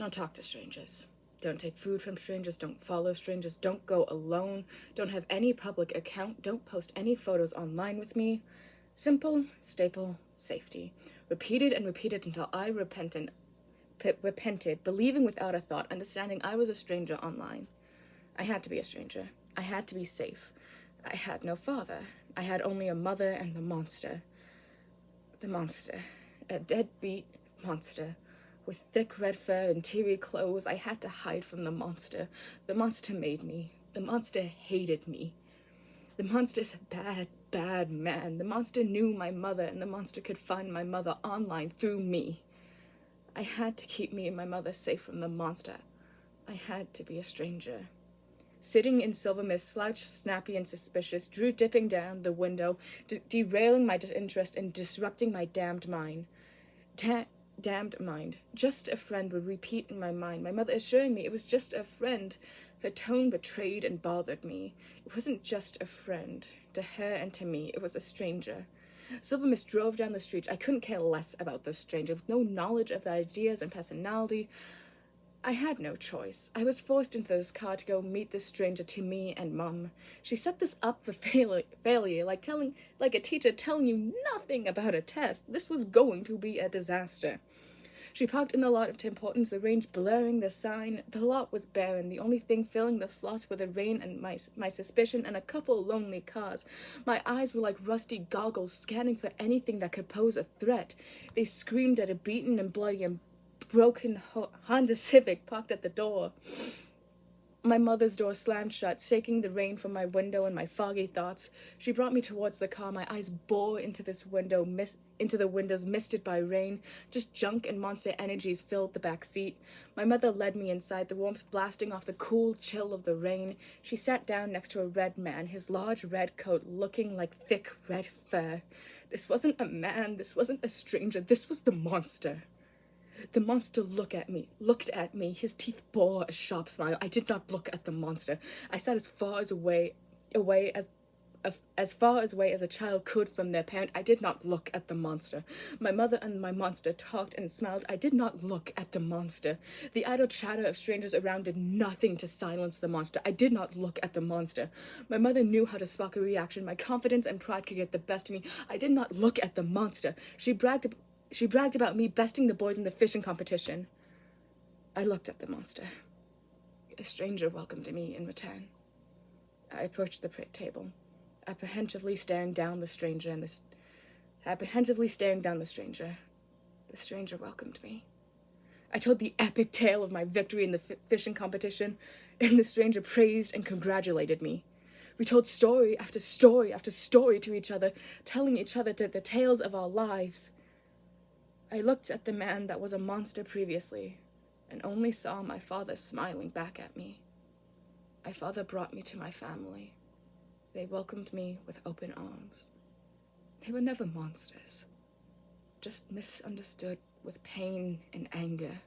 Don't talk to strangers. Don't take food from strangers. Don't follow strangers. Don't go alone. Don't have any public account. Don't post any photos online with me. Simple, staple, safety. Repeated and repeated until I repented, believing without a thought, understanding I was a stranger online. I had to be a stranger. I had to be safe. I had no father. I had only a mother and the monster. The monster. A deadbeat monster. With thick red fur and teary clothes, I had to hide from the monster. The monster made me. The monster hated me. The monster's a bad, bad man. The monster knew my mother, and the monster could find my mother online through me. I had to keep me and my mother safe from the monster. I had to be a stranger. Sitting in Silver Mist, slouched, snappy, and suspicious, Drew dipping down the window, derailing my disinterest and disrupting my damned mind. Damned mind. Just a friend would repeat in my mind, my mother assuring me it was just a friend. Her tone betrayed and bothered me. It wasn't just a friend. To her and to me, it was a stranger. Silver Mist drove down the street. I couldn't care less about this stranger, with no knowledge of their ideas and personality. I had no choice. I was forced into this car to go meet this stranger to me and Mum. She set this up for failure, like a teacher telling you nothing about a test. This was going to be a disaster. She parked in the lot of Tim Hortons, the range blurring the sign. The lot was barren. The only thing filling the slots were the rain and my suspicion and a couple lonely cars. My eyes were like rusty goggles, scanning for anything that could pose a threat. They screamed at a beaten and bloody and broken Honda Civic parked at the door. My mother's door slammed shut, shaking the rain from my window and my foggy thoughts. She brought me towards the car. My eyes bore into the windows misted by rain. Just junk and monster energies filled the back seat. My mother led me inside, the warmth blasting off the cool chill of the rain. She sat down next to a red man, his large red coat looking like thick red fur. This wasn't a man. This wasn't a stranger. This was the monster. The monster looked at me. His teeth bore a sharp smile. I did not look at the monster. I sat as far away as a child could from their parent. I did not look at the monster. My mother and my monster talked and smiled. I did not look at the monster. The idle chatter of strangers around did nothing to silence the monster. I did not look at the monster. My mother knew how to spark a reaction. My confidence and pride could get the best of me. I did not look at the monster. She bragged about me besting the boys in the fishing competition. I looked at the monster. A stranger welcomed me in return. I approached the table, apprehensively staring down the stranger. The stranger welcomed me. I told the epic tale of my victory in the fishing competition, and the stranger praised and congratulated me. We told story after story after story to each other, telling each other the tales of our lives. I looked at the man that was a monster previously, and only saw my father smiling back at me. My father brought me to my family. They welcomed me with open arms. They were never monsters, just misunderstood with pain and anger.